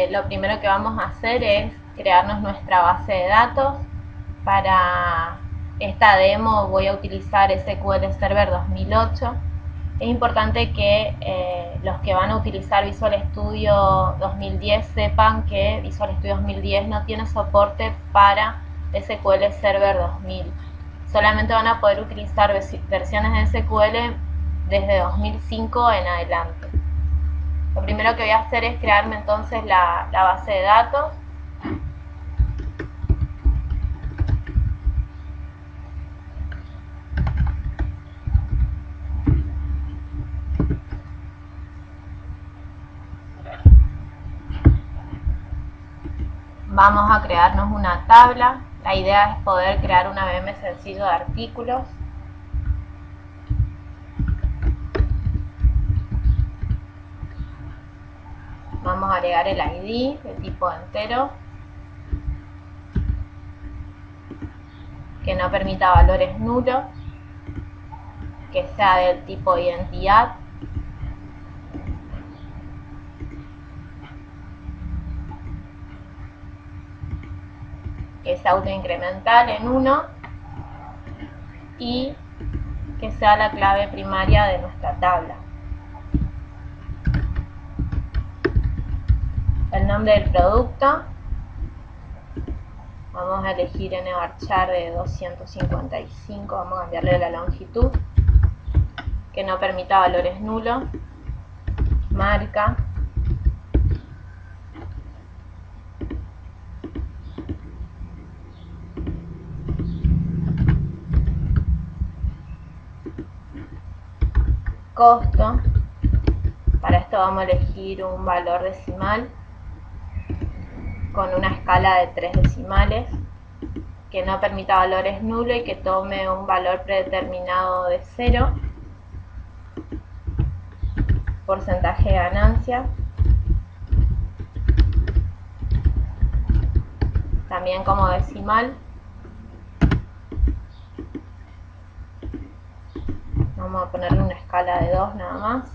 lo primero que vamos a hacer es crearnos nuestra base de datos. Para esta demo voy a utilizar SQL Server 2008. Es importante que los que van a utilizar Visual Studio 2010 sepan que Visual Studio 2010 no tiene soporte para SQL Server 2000. Solamente van a poder utilizar versiones de SQL desde 2005 en adelante. Lo primero que voy a hacer es crearme entonces la base de datos. Vamos a crearnos una tabla. La idea es poder crear un ABM sencillo de artículos. Vamos a agregar el ID de tipo entero, que no permita valores nulos, que sea del tipo identidad, que sea autoincremental en 1 y que sea la clave primaria de nuestra tabla. El nombre del producto, vamos a elegir nvarchar de 255, vamos a cambiarle la longitud, que no permita valores nulos, marca, costo. Para esto vamos a elegir un valor decimal con una escala de 3 decimales, que no permita valores nulos y que tome un valor predeterminado de 0. Porcentaje de ganancia. También como decimal. Vamos a ponerle una escala de 2 nada más,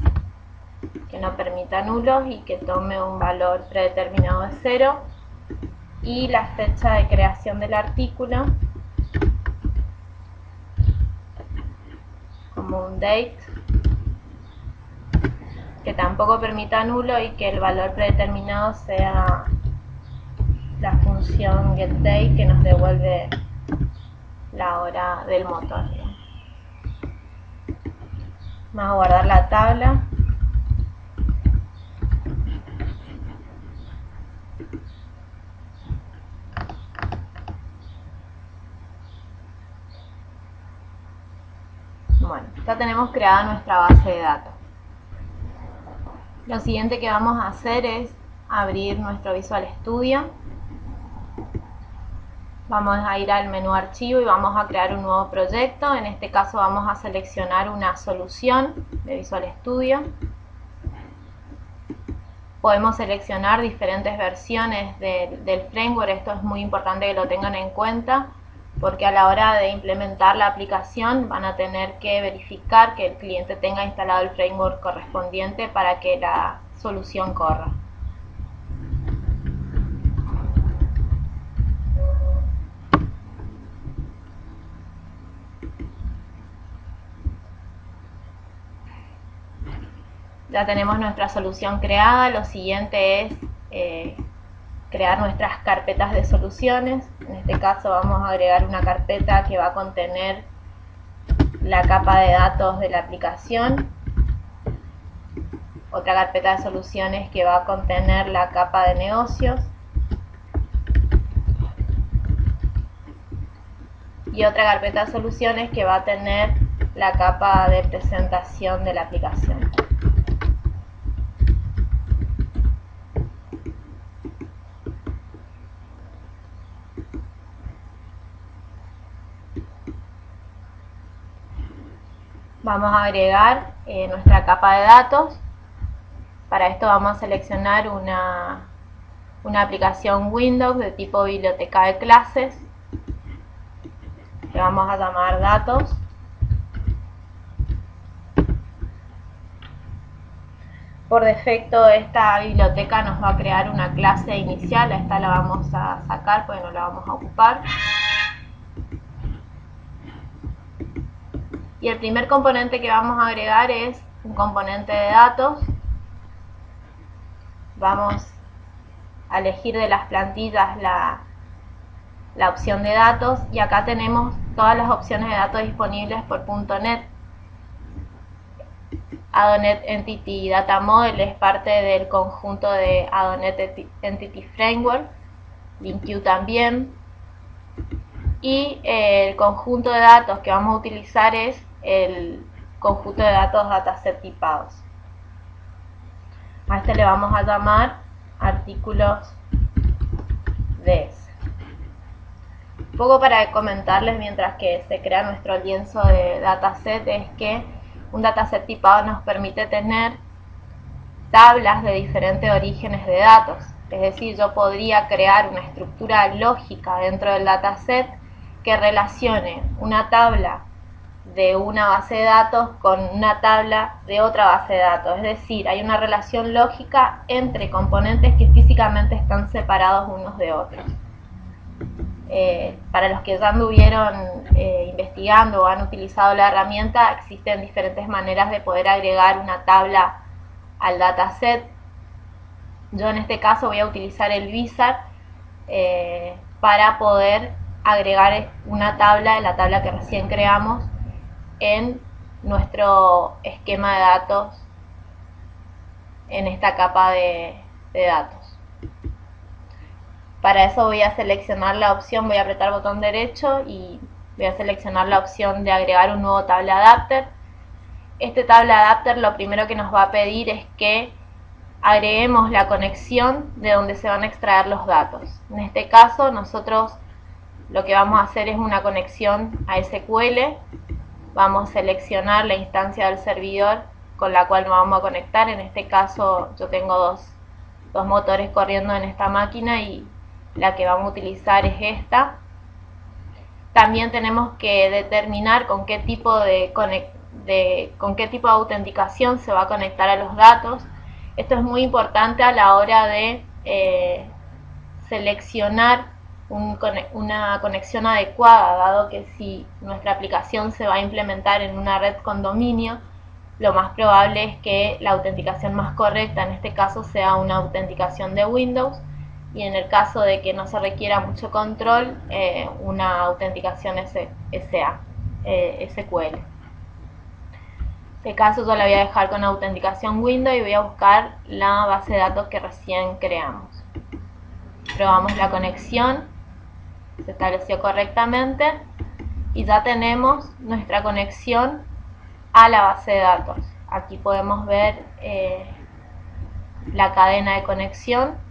que no permita nulos y que tome un valor predeterminado de 0. Y la fecha de creación del artículo como un date, que tampoco permita nulo y que el valor predeterminado sea la función getDate, que nos devuelve la hora del motor. Vamos a guardar la tabla. Bueno, ya tenemos creada nuestra base de datos. Lo siguiente que vamos a hacer es abrir nuestro Visual Studio. Vamos a ir al menú archivo y vamos a crear un nuevo proyecto. En este caso vamos a seleccionar una solución de Visual Studio. Podemos seleccionar diferentes versiones del framework. Esto es muy importante que lo tengan en cuenta, porque a la hora de implementar la aplicación van a tener que verificar que el cliente tenga instalado el framework correspondiente para que la solución corra. Ya tenemos nuestra solución creada. Lo siguiente es crear nuestras carpetas de soluciones. En este caso vamos a agregar una carpeta que va a contener la capa de datos de la aplicación, otra carpeta de soluciones que va a contener la capa de negocios y otra carpeta de soluciones que va a tener la capa de presentación de la aplicación. Vamos a agregar nuestra capa de datos. Para esto vamos a seleccionar una aplicación Windows de tipo biblioteca de clases, que vamos a llamar datos. Por defecto esta biblioteca nos va a crear una clase inicial, a esta la vamos a sacar porque no la vamos a ocupar. Y el primer componente que vamos a agregar es un componente de datos. Vamos a elegir de las plantillas la opción de datos y acá tenemos todas las opciones de datos disponibles por .NET. ADO.NET Entity Data Model es parte del conjunto de ADO.NET Entity Framework, LINQ también, y el conjunto de datos que vamos a utilizar es el conjunto de datos dataset tipados. A este le vamos a llamar artículos DS. Un poco para comentarles mientras que se crea nuestro lienzo de dataset es que un dataset tipado nos permite tener tablas de diferentes orígenes de datos. Es decir, yo podría crear una estructura lógica dentro del dataset que relacione una tabla de una base de datos con una tabla de otra base de datos. Es decir, hay una relación lógica entre componentes que físicamente están separados unos de otros. Para los que ya anduvieron investigando o han utilizado la herramienta, existen diferentes maneras de poder agregar una tabla al dataset. Yo en este caso voy a utilizar el wizard para poder agregar una tabla, la tabla que recién creamos, en nuestro esquema de datos, en esta capa de datos. Para eso voy a seleccionar la opción, voy a apretar botón derecho y voy a seleccionar la opción de agregar un nuevo tabla adapter. Este tabla adapter lo primero que nos va a pedir es que agreguemos la conexión de donde se van a extraer los datos. En este caso nosotros lo que vamos a hacer es una conexión a SQL. Vamos a seleccionar la instancia del servidor con la cual nos vamos a conectar. En este caso yo tengo dos motores corriendo en esta máquina y la que vamos a utilizar es esta. También tenemos que determinar con qué tipo de autenticación se va a conectar a los datos. Esto es muy importante a la hora de seleccionar una conexión adecuada, dado que si nuestra aplicación se va a implementar en una red con dominio, lo más probable es que la autenticación más correcta en este caso sea una autenticación de Windows, y en el caso de que no se requiera mucho control, una autenticación SQL. En este caso yo la voy a dejar con autenticación Windows y voy a buscar la base de datos que recién creamos. Probamos la conexión, se estableció correctamente y ya tenemos nuestra conexión a la base de datos. Aquí podemos ver la cadena de conexión.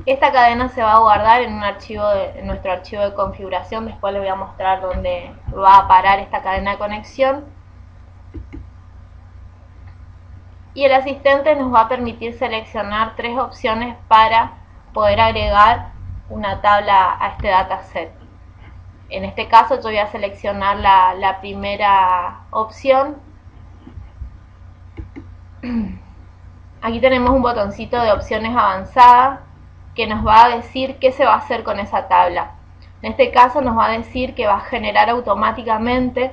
Esta cadena se va a guardar en nuestro archivo de configuración. Después les voy a mostrar dónde va a parar esta cadena de conexión. Y el asistente nos va a permitir seleccionar 3 opciones para poder agregar una tabla a este dataset. En este caso yo voy a seleccionar la primera opción. Aquí tenemos un botoncito de opciones avanzadas que nos va a decir qué se va a hacer con esa tabla. En este caso nos va a decir que va a generar automáticamente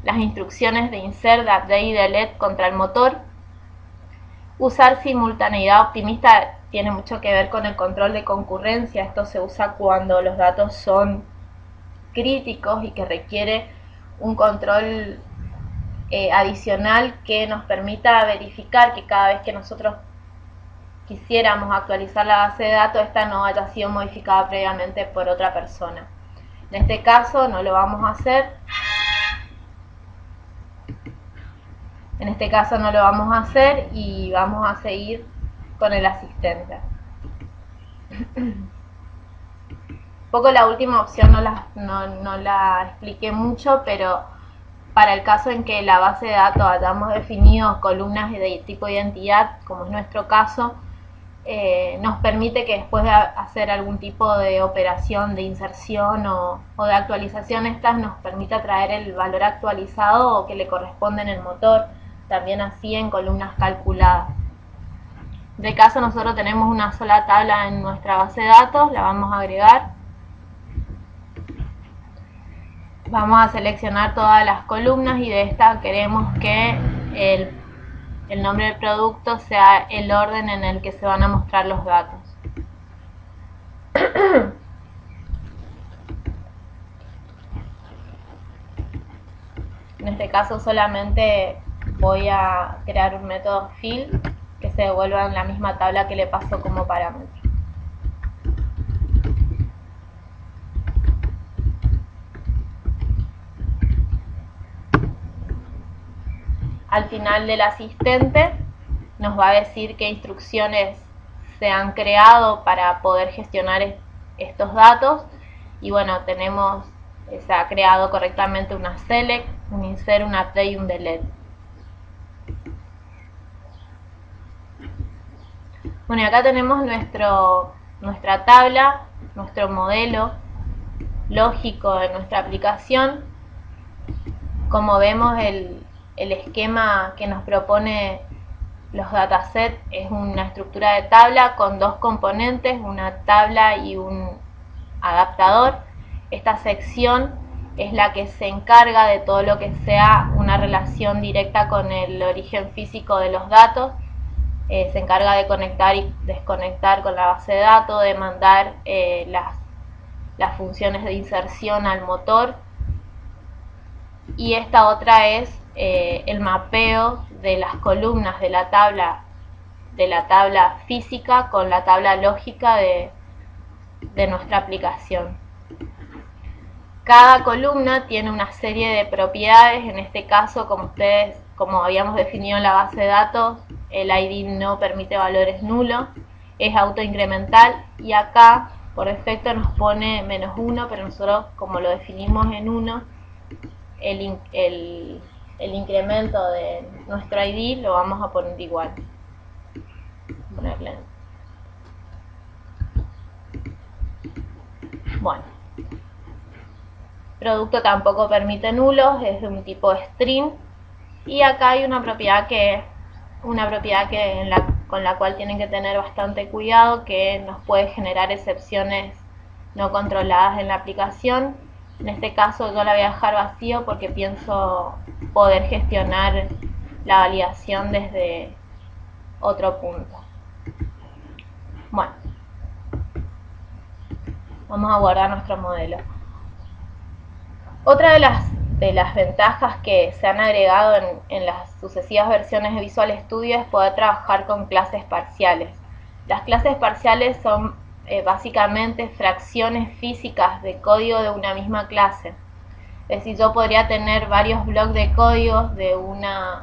las instrucciones de insert, de update y delete contra el motor. Usar simultaneidad optimista tiene mucho que ver con el control de concurrencia. Esto se usa cuando los datos son críticos y que requiere un control adicional que nos permita verificar que cada vez que nosotros quisiéramos actualizar la base de datos, esta no haya sido modificada previamente por otra persona. En este caso no lo vamos a hacer. En este caso no lo vamos a hacer y vamos a seguir con el asistente. Un poco la última opción no la expliqué mucho, pero para el caso en que la base de datos hayamos definido columnas de tipo identidad, como es nuestro caso, nos permite que después de hacer algún tipo de operación de inserción o de actualización, estas nos permita traer el valor actualizado o que le corresponde en el motor, también así en columnas calculadas. De caso nosotros tenemos una sola tabla en nuestra base de datos, la vamos a agregar. Vamos a seleccionar todas las columnas y de esta queremos que el nombre del producto sea el orden en el que se van a mostrar los datos. En este caso solamente voy a crear un método fill que se devuelva en la misma tabla que le pasó como parámetro. Al final del asistente nos va a decir qué instrucciones se han creado para poder gestionar estos datos. Y bueno, se ha creado correctamente una select, un insert, un update y un delete. Bueno, y acá tenemos nuestra tabla, nuestro modelo lógico de nuestra aplicación. Como vemos, el esquema que nos propone los datasets es una estructura de tabla con dos componentes, una tabla y un adaptador. Esta sección es la que se encarga de todo lo que sea una relación directa con el origen físico de los datos. Se encarga de conectar y desconectar con la base de datos, de mandar las funciones de inserción al motor. Y esta otra es el mapeo de las columnas de la tabla física con la tabla lógica de nuestra aplicación. Cada columna tiene una serie de propiedades. En este caso, como habíamos definido en la base de datos, el ID no permite valores nulos, es autoincremental, y acá por defecto nos pone -1, pero nosotros, como lo definimos en 1, el incremento de nuestro ID lo vamos a poner igual. Bueno, producto tampoco permite nulos, es de un tipo string. Y acá hay una propiedad con la cual tienen que tener bastante cuidado, que nos puede generar excepciones no controladas en la aplicación. En este caso yo la voy a dejar vacío porque pienso poder gestionar la validación desde otro punto. Bueno, vamos a guardar nuestro modelo. Otra de las ventajas que se han agregado en las sucesivas versiones de Visual Studio es poder trabajar con clases parciales. Las clases parciales son básicamente fracciones físicas de código de una misma clase. Es decir, yo podría tener varios bloques de códigos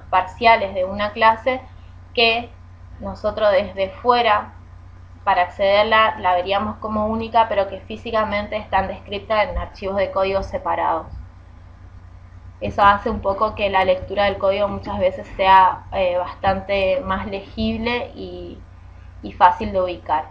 parciales de una clase que nosotros desde fuera, para accederla, la veríamos como única, pero que físicamente están descritas en archivos de código separados. Eso hace un poco que la lectura del código muchas veces sea bastante más legible y fácil de ubicar.